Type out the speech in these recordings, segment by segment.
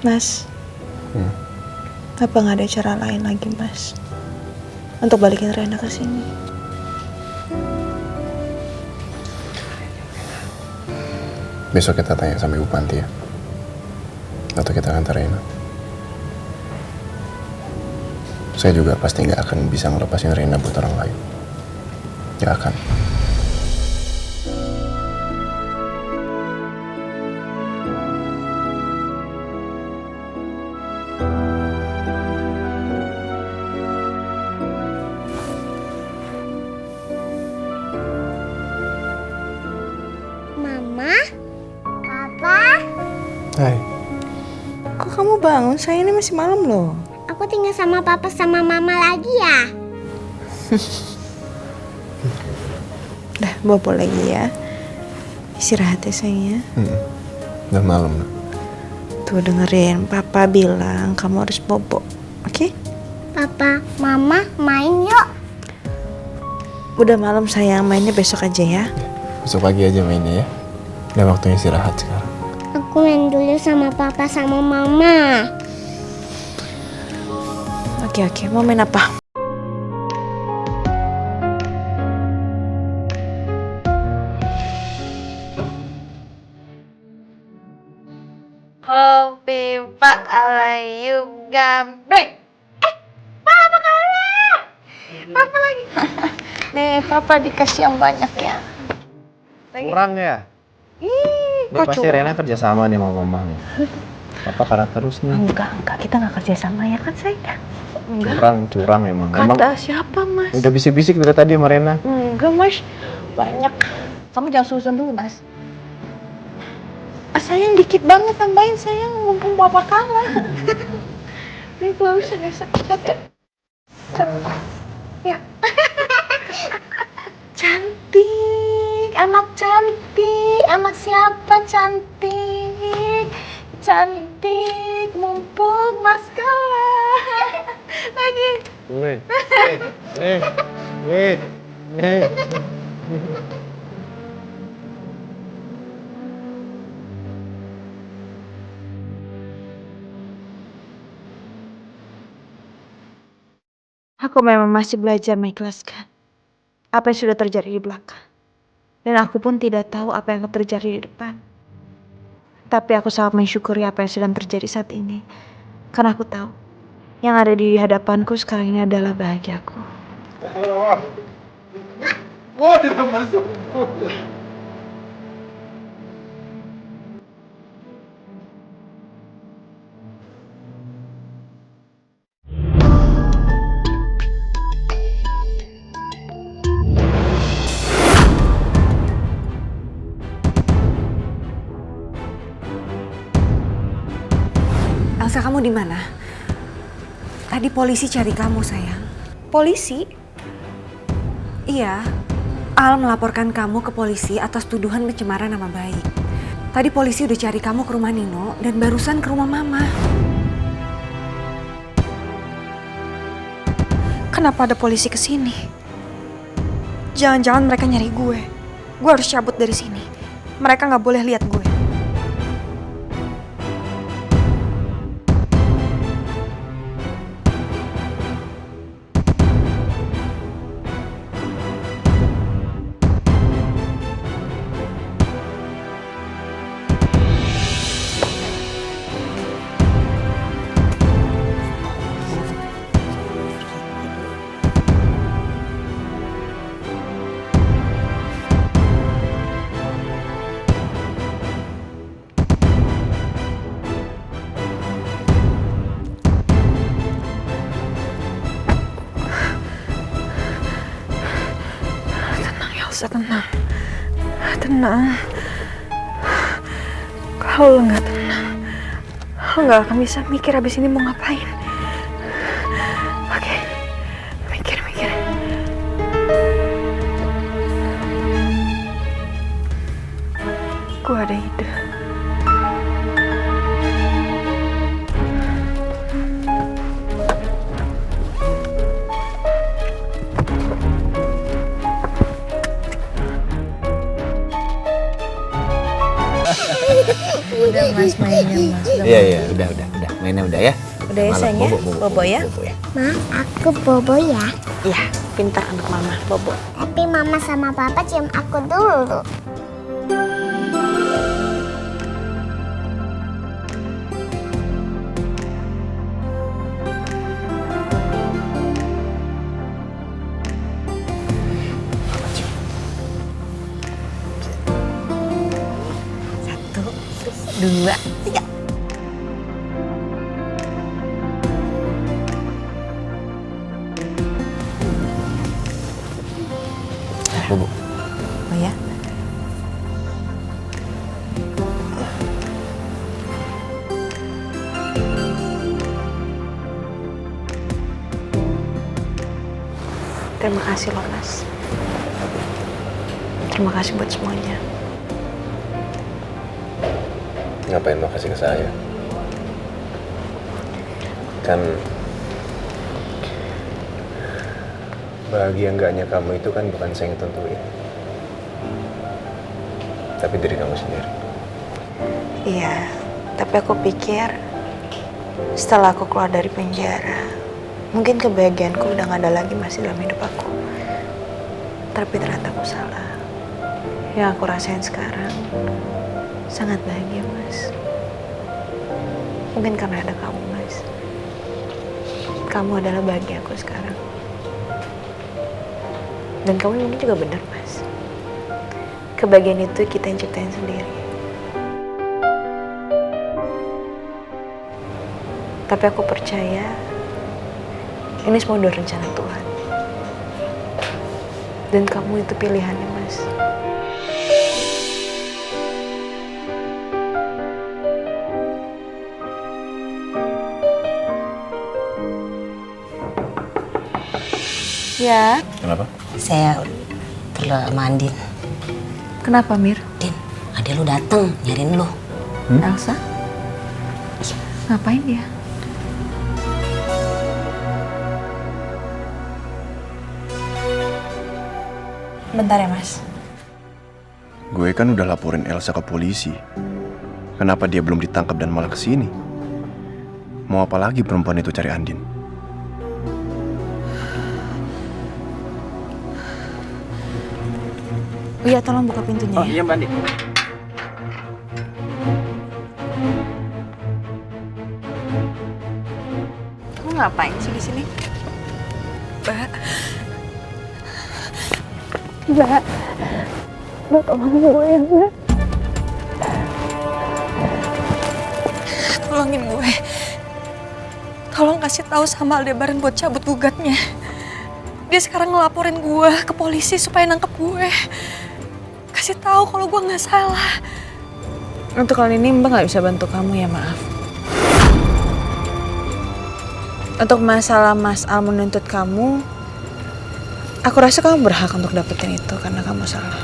Mas, apa nggak ada cara lain lagi, Mas, untuk balikin Rena ke sini? Besok kita tanya sama Ibu Panti ya. Atau kita antar Rena. Saya juga pasti nggak akan bisa ngelepasin Rena buat orang lain. Nggak akan. Mama, Papa, Hai. Kok kamu bangun? Sayang, ini masih malam loh. aku tinggal sama Papa sama Mama lagi ya. Udah, bobo lagi ya. Istirahat ya sayang ya. Udah malam. Tuh dengerin, Papa bilang kamu harus bobo, oke? Papa, Mama main yuk. Udah malam sayang, mainnya besok aja ya. Besok pagi aja mainnya ya. Udah waktunya istirahat sekarang. Aku main dulu sama Papa sama Mama. Oke, mau main apa? Hobi Pak Alayu Gambreng. Papa kalah. Papa lagi. Nih, Papa dikasih yang banyak ya. Kurang ya? Ih, Ini kok pasti Rena kerja sama nih sama Mama nih. Papa kalah terus nih. Enggak, kita nggak kerja sama ya kan sayang? Enggak. Curang emang. Emang Kata siapa mas? udah bisik-bisik dari tadi sama Rena. Enggak mas, banyak. Kamu jangan susun dulu mas. Sayang dikit banget tambahin sayang, mumpung Papa kalah. Ini kalau bisa nggak sakit ya? Ya. Cantik, anak cantik, anak siapa cantik? Cantik, mumpung mas kalah. Lagi. Aku memang masih belajar mengikhlaskan apa yang sudah terjadi di belakang. Dan aku pun tidak tahu apa yang akan terjadi di depan. Tapi aku sangat mensyukuri apa yang sedang terjadi saat ini. Karena aku tahu yang ada di hadapanku sekarang ini adalah bahagiaku. Elsa, kamu di mana? Tadi polisi cari kamu, sayang. Polisi? Iya, Al melaporkan kamu ke polisi atas tuduhan pencemaran nama baik. Tadi polisi udah cari kamu ke rumah Nino dan barusan ke rumah Mama. Kenapa ada polisi kesini? Jangan-jangan mereka nyari gue. Gue harus cabut dari sini. Mereka nggak boleh lihat gue. Elsa, tenang. Tenang. Kalau lo nggak tenang, lo nggak akan bisa mikir abis ini mau ngapain. Oke, mikir. Gue ada ide. Udah mas mainnya mas. Iya, udah. Mainnya udah ya. Udah ya sayang ya. Bobo ya. Ma, aku bobo ya. Iya, pintar anak mama. Bobo. Tapi mama sama papa cium aku dulu. Satu, dua, tiga. Bobo. Oh ya. Terima kasih loh mas. Terima kasih buat semuanya. Ngapain makasih ke saya? Kan bahagia enggaknya kamu itu kan bukan saya yang tentuin, tapi diri kamu sendiri. Iya, tapi aku pikir setelah aku keluar dari penjara, mungkin kebahagiaanku udah gak ada lagi masih dalam hidup aku. Tapi ternyata aku salah. Yang aku rasain sekarang sangat bahagia, Mas. Mungkin karena ada kamu, Mas. Kamu adalah bahagia aku sekarang. Dan kamu mungkin juga benar, Mas. Kebahagiaan itu kita yang ciptain sendiri. Tapi aku percaya ini semua udah rencana Tuhan. Dan kamu itu pilihannya, Mas. Ya. Kenapa? Saya perlu sama Andin. Kenapa, Mir? Din, ada lu dateng nyariin lu. Elsa? Ngapain dia? Bentar ya, Mas. Gue kan udah laporin Elsa ke polisi. Kenapa dia belum ditangkap dan malah kesini? Mau apa lagi perempuan itu cari Andin? Oh iya, tolong buka pintunya ya. Iya Mbak Andin. Kamu ngapain sih di sini? Mbak. Mbak tolongin gue ya, Mbak. Tolongin gue. Tolong kasih tahu sama Aldebaran buat cabut gugatnya. Dia sekarang ngelaporin gue ke polisi supaya nangkep gue. Kasih tahu kalau gue nggak salah. Untuk kali ini Mbak nggak bisa bantu kamu ya, maaf. Untuk masalah Mas Al menuntut kamu, aku rasa kamu berhak untuk dapetin itu karena kamu salah.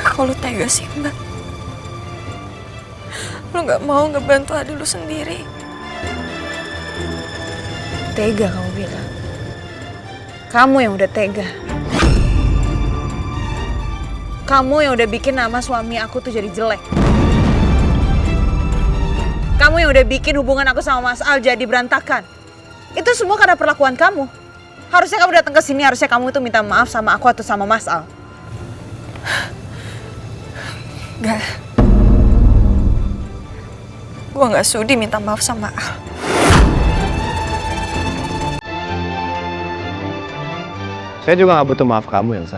Kok lu tega sih, Mbak? Lu nggak mau ngebantu adik lu sendiri. Tega kamu bilang. Kamu yang udah tega. Kamu yang udah bikin nama suami aku tuh jadi jelek. Kamu yang udah bikin hubungan aku sama Mas Al jadi berantakan. Itu semua karena perlakuan kamu. Harusnya kamu datang ke sini, harusnya kamu itu minta maaf sama aku atau sama Mas Al. Gak. Gue nggak sudi minta maaf sama Al. Saya juga nggak butuh maaf kamu, Elsa.